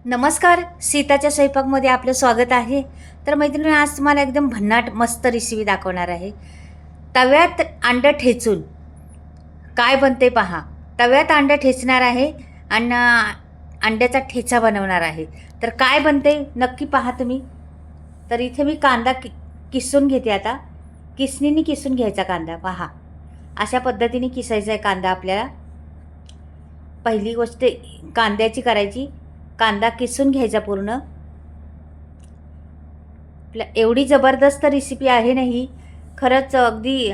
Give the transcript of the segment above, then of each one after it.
नमस्कार, सीताच्या स्वयंपाकमध्ये आपलं स्वागत आहे. तर मैत्रिणी, आज तुम्हाला एकदम भन्नाट मस्त रेसिपी दाखवणार आहे. तव्यात अंडं ठेचून काय बनते पहा. तव्यात अंडं ठेचणार आहे आणि अंड्याचा ठेचा बनवणार आहे. तर काय बनते नक्की पहा तुम्ही. तर इथे मी कांदा किसून घेते. आता किसणीने किसून घ्यायचा कांदा. पहा, अशा पद्धतीने किसायचा आहे कांदा आपल्याला. पहिली गोष्ट कांद्याची करायची. कांदा किसून घ्यायचा पूर्ण. एवढी जबरदस्त रेसिपी आहे ना ही. खरंच अगदी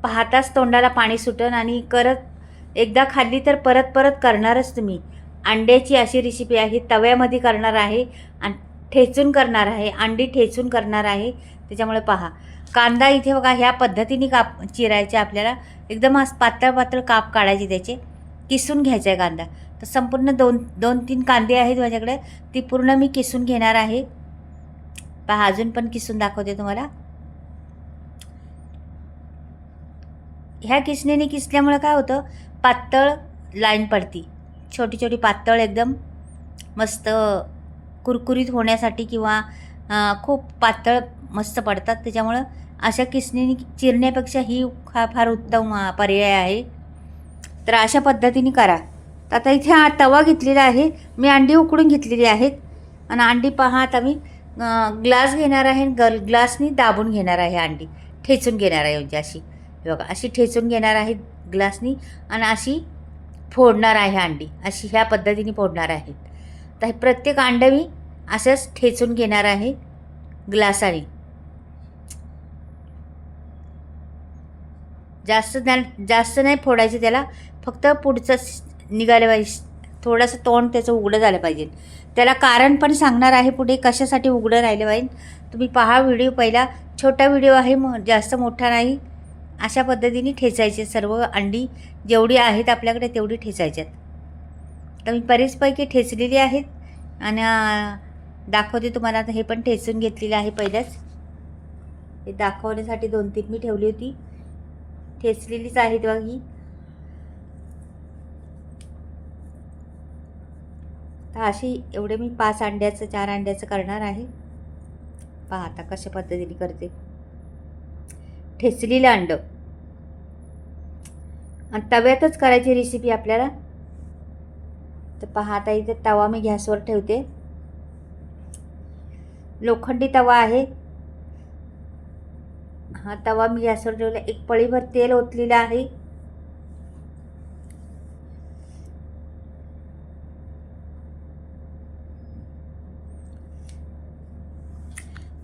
पाहताच तोंडाला पाणी सुटन आणि एकदा खाल्ली तर परत परत करणारच तुम्ही. अंड्याची अशी रेसिपी आहे. तव्यामध्ये करणार आहे आणि ठेचून करणार आहे. अंडी ठेचून करणार आहे. त्याच्यामुळे पहा, कांदा इथे बघा ह्या पद्धतीने चिरायचे आपल्याला. एकदम पातळ पातळ काप काढायचे त्याचे. किसून घ्यायचा आहे कांदा. तर संपूर्ण दोन तीन कांदे आहेत माझ्याकडे. ती पूर्ण मी किसून घेणार आहे. पहा, अजून पण किसून दाखवते तुम्हाला. ह्या किसणीने किसल्यामुळे काय होतं, पातळ लाईन पडती. छोटी छोटी पातळ एकदम मस्त कुरकुरीत होण्यासाठी किंवा खूप पातळ मस्त पडतात. त्याच्यामुळं अशा किसणीने चिरण्यापेक्षा ही फार उत्तम पर्याय आहे. तर अशा पद्धतीने करा. तर आता इथे तवा घेतलेला आहे. मी अंडी उकडून घेतलेली आहेत आणि अंडी पहा, आता मी ग्लास घेणार आहे. ग्लासनी दाबून घेणार आहे. अंडी ठेचून घेणार आहे. म्हणजे अशी बघा, अशी ठेचून घेणार आहे ग्लासनी आणि अशी फोडणार आहे अंडी. अशी ह्या पद्धतीने फोडणार आहे. तर प्रत्येक अंडं मी असंच ठेचून घेणार आहे ग्लासाने. जास्त नाही फोडायचं त्याला. फक्त पुढचं निघालं पाहिजे. थोडंसं तोंड त्याचं उघडं झालं पाहिजे. त्याला कारण पण सांगणार आहे पुढे कशासाठी उघडं राहिलं पाहिजे. तुम्ही पहा व्हिडिओ पहिला. छोटा व्हिडिओ आहे, जास्त मोठा नाही. अशा पद्धतीने ठेचायचे सर्व अंडी जेवढी आहेत आपल्याकडे तेवढी ठेचायच्यात. तर मी बरीचपैकी ठेचलेली आहेत आणि दाखवते तुम्हाला. आता हे पण ठेचून घेतलेलं आहे पहिल्याच. हे दाखवण्यासाठी 2-3 मी ठेवली होती. ठेचलेलीच आहेत बघा ही. तर अशी एवढे मी 4 अंड्याचं करणार आहे. पहा आता कशा पद्धतीने करते. ठेचलेलं अंडं आणि तव्यातच करायची रेसिपी आपल्याला. तर पहा, आता इथे तवा मी गॅसवर ठेवते. लोखंडी तवा आहे हा. तवा मी गॅसवर ठेवला. एक पळीभर तेल ओतलेलं आहे.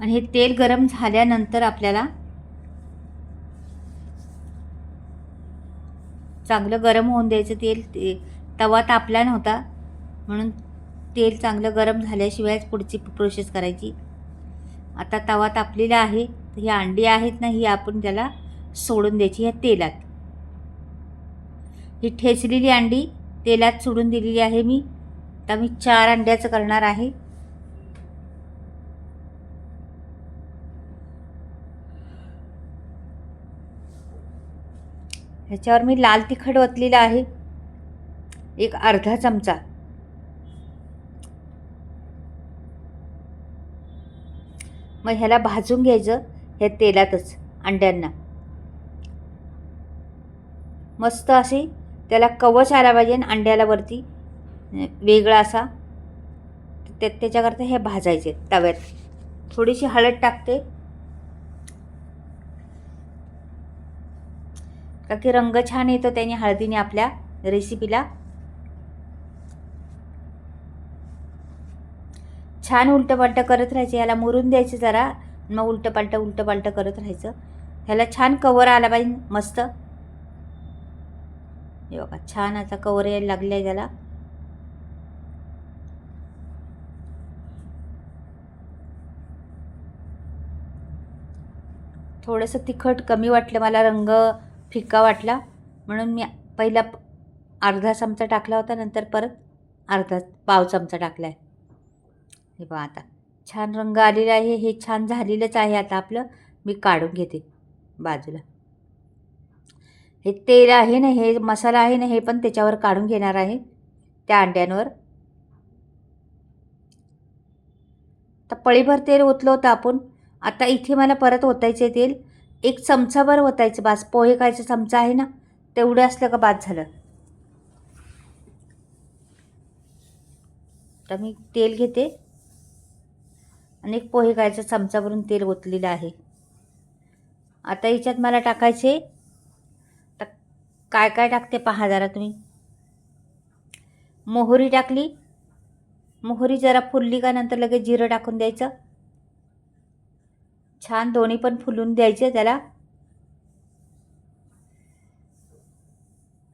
आणि हे तेल गरम झाल्यानंतर आपल्याला चांगलं गरम होऊन द्यायचं तेल. तवा तापला नव्हता म्हणून तेल चांगलं गरम झाल्याशिवायच पुढची प्रोसेस करायची. आता तवा तापलेला आहे. तर ही अंडी आहेत ना, ही आपण त्याला सोडून द्यायची ह्या तेलात. ही ठेचलेली अंडी तेलात सोडून दिलेली आहे मी. आता मी 4 अंड्याचं करणार आहे. ह्याच्यावर मी लाल तिखट ओतलेलं आहे, एक अर्धा चमचा. मग ह्याला भाजून घ्यायचं ह्या तेलातच अंड्यांना. मस्त असे त्याला कवच आला पाहिजे अंड्याला वरती वेगळा असा. त्याच्याकरता हे भाजायचे तव्यात. थोडीशी हळद टाकते का की रंग छान येतो त्याने हळदीने आपल्या रेसिपीला. छान उलटं करत राहायचं. ह्याला मुरून द्यायचं जरा. मग उलटं पालटं करत राहायचं. ह्याला छान कवर आला पाहिजे मस्त. हे बघा, छान असा कवर यायला लागला आहे त्याला. थोडंसं तिखट कमी वाटलं मला, रंग फिक्का वाटला म्हणून मी पहिला अर्धा चमचा टाकला होता, नंतर परत पाव चमचा टाकला आहे. हे पहा, आता छान रंग आलेला आहे. हे छान झालेलंच आहे. आता आपलं मी काढून घेते बाजूला. हे तेल आहे ना, हे मसाला आहे ना, हे पण त्याच्यावर काढून घेणार आहे त्या अंड्यांवर. तर पळीभर तेल ओतलं होतं आपण. आता इथे मला परत ओतायचं आहे तेल. 1 चमचाभर ओतायचं बास. पोहे खायचा चमचा आहे ना, तेवढं असलं का बाद झालं. तर मी तेल घेते आणि 1 पोहे खायचा चमचा भरून तेल ओतलेलं आहे. आता याच्यात मला टाकायचे, तर काय काय टाकते पहा जरा तुम्ही. मोहरी टाकली. मोहरी जरा फुलली का नंतर लगेच जिरं टाकून द्यायचं. छान दोन्ही पण फुलून द्यायचे त्याला.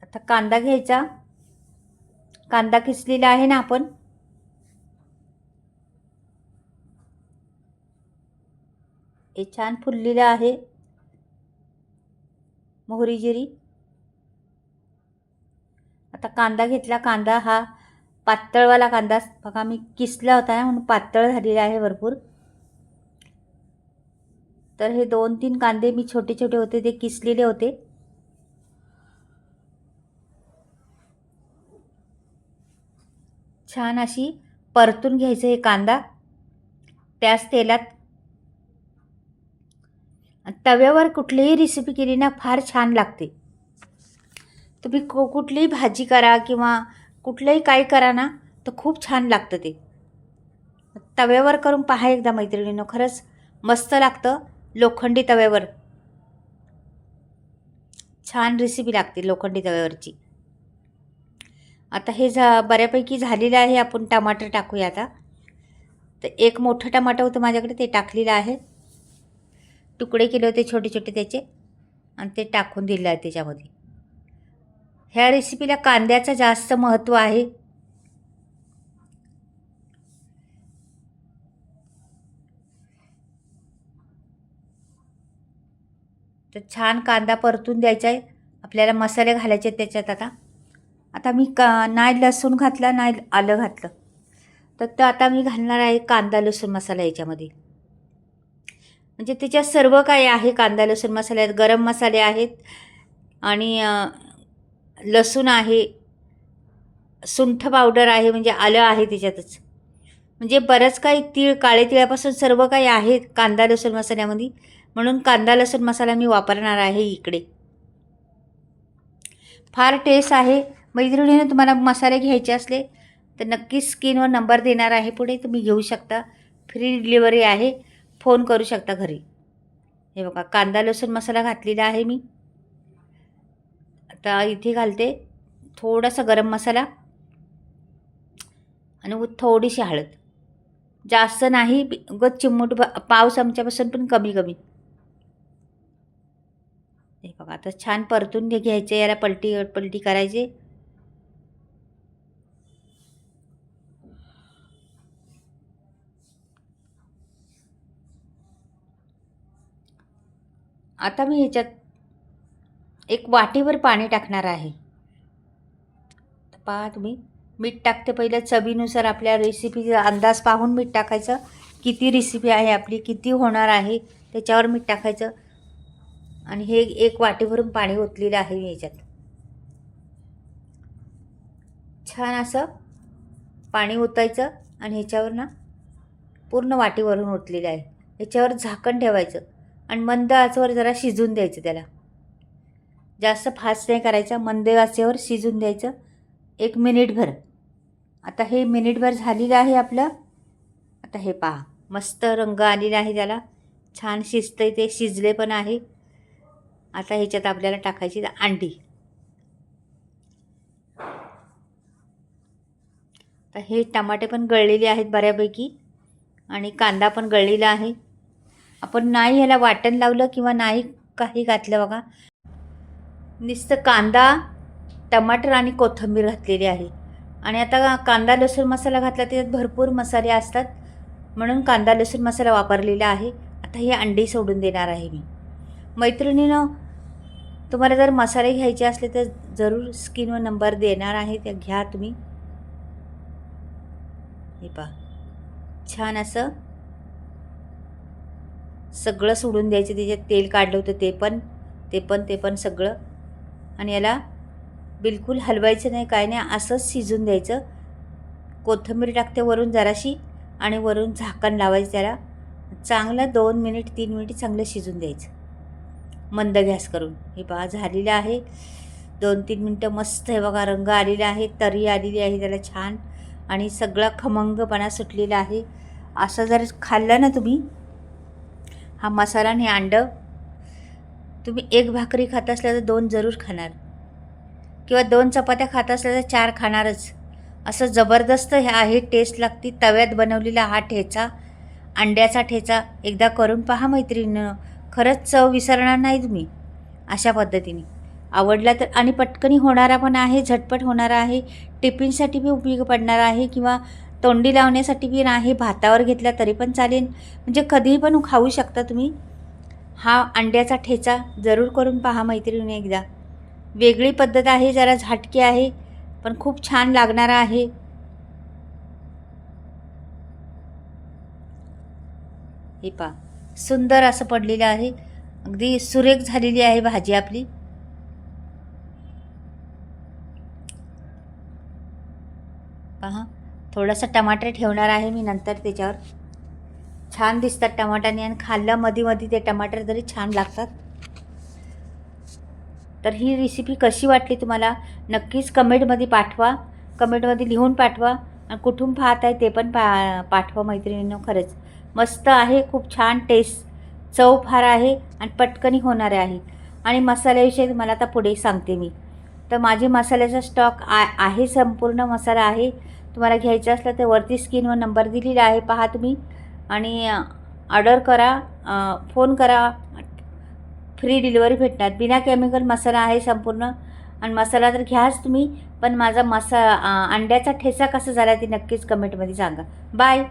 आता कांदा घ्यायचा. कांदा किसलेला आहे ना आपण, हे छान फुललेलं आहे. मोहरी जिरी. आता कांदा घेतला. कांदा हा पातळवाला कांदा बघा, मी किसला होता ना म्हणून पातळ झालेला आहे भरपूर. तर हे 2-3 कांदे मी छोटे छोटे होते ते किसलेले होते. छान अशी परतून घ्यायचं हे कांदा त्याच तेलात. तव्यावर कुठलीही रेसिपी केली ना फार छान लागते. तुम्ही कुठलीही भाजी करा किंवा कुठलंही काही करा ना, तर खूप छान लागतं ते. तव्यावर करून पहा एकदा मैत्रिणींनो, खरंच मस्त लागतं. लोखंडी तव्यावर छान रेसिपी लागते लोखंडी तव्यावरची. आता हे बऱ्यापैकी झालेलं आहे. आपण टमाटर टाकूया आता. तर 1 मोठं टमाटर होतं माझ्याकडे, ते टाकलेलं आहे. तुकडे केले होते छोटे छोटे त्याचे आणि ते टाकून दिलं आहे त्याच्यामध्ये. ह्या रेसिपीला कांद्याचं जास्त महत्त्व आहे. तर छान कांदा परतून द्यायचा आहे. आपल्याला मसाले घालायचे त्याच्यात. आता मी नाही लसूण घातला, नाही आलं घातलं. तर आता मी घालणार आहे कांदा लसूण मसाला याच्यामध्ये. म्हणजे त्याच्यात सर्व काही आहे. कांदा लसूण मसाल्यात गरम मसाले आहेत आणि लसूण आहे, सुंठ पावडर आहे, म्हणजे आलं आहे त्याच्यातच. म्हणजे बरंच काही, तीळ, काळे तिळापासून सर्व काही आहे कांदा लसूण मसाल्यामध्ये. म्हणून कांदा लसूण मसाला मी वापरणार आहे इकडे. फार टेस्ट आहे. मैत्रिणीने तुम्हाला मसाले घ्यायचे असले तर नक्कीच स्क्रीनवर नंबर देणार आहे पुढे, तुम्ही घेऊ शकता. फ्री डिलिव्हरी आहे. फोन करू शकता घरी. हे बघा कांदा लसूण मसाला घातलेला आहे मी. आता इथे घालते थोडासा गरम मसाला आणि थोडीशी हळद. जास्त नाही, उगाच चिमूट पाव चमच्यापासून पण कमी कमी. हे बघा आता छान परतून घ्यायचे. याला पलटी पलटी करायचे. आता मी ह्याच्यात 1 वाटीभर पाणी टाकणार आहे. पहा तुम्ही, मीठ टाकते पहिलं चवीनुसार. आपल्या रेसिपीचा अंदाज पाहून मीठ टाकायचं. किती रेसिपी आहे आपली, किती होणार आहे त्याच्यावर मीठ टाकायचं. आणि हे 1 वाटीभरून पाणी ओतलेलं आहे मी ह्याच्यात. छान असं पाणी ओतायचं आणि ह्याच्यावर ना पूर्ण वाटीवरून ओतलेलं आहे. ह्याच्यावर झाकण ठेवायचं आणि मंद आचेवर जरा शिजून द्यायचं त्याला. जास्त फास्ट नाही करायचा, मंद आचेवर शिजून द्यायचं 1 मिनिटभर. आता हे मिनिटभर झालेलं आहे आपलं. आता हे पहा मस्त रंग आलेला आहे त्याला. छान शिजतंय ते, शिजले पण आहे. आता ह्याच्यात आपल्याला टाकायची अंडी. तर हे टमाटे पण गळलेले आहेत बऱ्यापैकी आणि कांदा पण गळलेला आहे. आपण नाही ह्याला वाटण लावलं किंवा नाही काही घातलं बघा, नुसतं कांदा, टमाटर आणि कोथिंबीर घातलेली आहे. आणि आता कांदा लसूण मसाला घातला, त्याच्यात भरपूर मसाले असतात म्हणून कांदा लसूण मसाला वापरलेला आहे. आता ही अंडी सोडून देणार आहे मी. मैत्रिणीनं तुम्हाला जर मसाले घ्यायचे असले तर जरूर स्क्रीनवर नंबर देणार आहे, त्या घ्या तुम्ही. हे पहा छान असं सगळं सोडून द्यायचं. त्याच्यात तेल काढलं होतं ते पण सगळं. आणि याला बिलकुल हलवायचं नाही, काय नाही, असंच शिजून द्यायचं. कोथिंबीर टाकते वरून जराशी आणि वरून झाकण लावायचं त्याला. चांगलं 2 मिनिट 3 मिनिट चांगलं शिजून द्यायचं मंद गॅस करून. हे पहा झालेलं आहे. 2-3 मिनटं मस्त हे बघा रंग आलेला आहे, तरी आलेली आहे त्याला छान आणि सगळा खमंगपणा सुटलेला आहे. असं जर खाल्लं ना तुम्ही हा मसाला आणि अंडं, तुम्ही 1 भाकरी खात असल्या तर 2 जरूर खाणार किंवा 2 चपात्या खात असल्या तर 4 खाणारच. असं जबरदस्त हे आहे, टेस्ट लागते. तव्यात बनवलेला हा ठेचा, अंड्याचा ठेचा एकदा करून पहा मैत्रिणींनो, खरंच चव विसरणार नाही तुम्ही. अशा पद्धतीने आवडला तर, आणि पटकनी होणारा पण आहे, झटपट होणारा आहे, टिफिनसाठी बी उपयोग पडणार आहे किंवा तोंडी लावण्यासाठी बी आहे. भातावर घेतला तरी पण चालेल, म्हणजे कधीही पण खाऊ शकता तुम्ही. हा अंड्याचा ठेचा जरूर करून पहा मैत्रिणी एकदा. वेगळी पद्धत आहे, जरा झटकी आहे, पण खूप छान लागणारा आहे. हे पहा सुंदर असं पडलेलं आहे, अगदी सुरेख झालेली आहे भाजी आपली. पहा थोडासा टमाटर ठेवणार आहे मी नंतर त्याच्यावर. छान दिसतात टमाटाने आणि खाल्ल्या मध्ये मध्ये ते टमाटर तरी छान लागतात. तर ही रेसिपी कशी वाटली तुम्हाला नक्कीच कमेंटमध्ये पाठवा, कमेंटमध्ये लिहून पाठवा आणि कुठून पाहत आहे ते पण पाठवा मैत्रिणींनो. खरंच मस्त आहे, खूप छान टेस्ट, चव फार आहे आणि पटकनी होणारे आहे. आणि मसाल्याविषयी तुम्हाला आता पुढे सांगते मी. तर माझे मसाल्याचा स्टॉक आहे, संपूर्ण मसाला आहे. तुम्हाला घ्यायचं असलं तर वरती स्क्रीनवर नंबर दिलेला आहे, पहा तुम्ही आणि ऑर्डर करा, फोन करा, फ्री डिलिव्हरी भेटणार. बिना केमिकल मसाला आहे संपूर्ण. आणि मसाला तर घ्याच तुम्ही, पण माझा अंड्याचा ठेचा कसा झाला ते नक्कीच कमेंटमध्ये सांगा. बाय.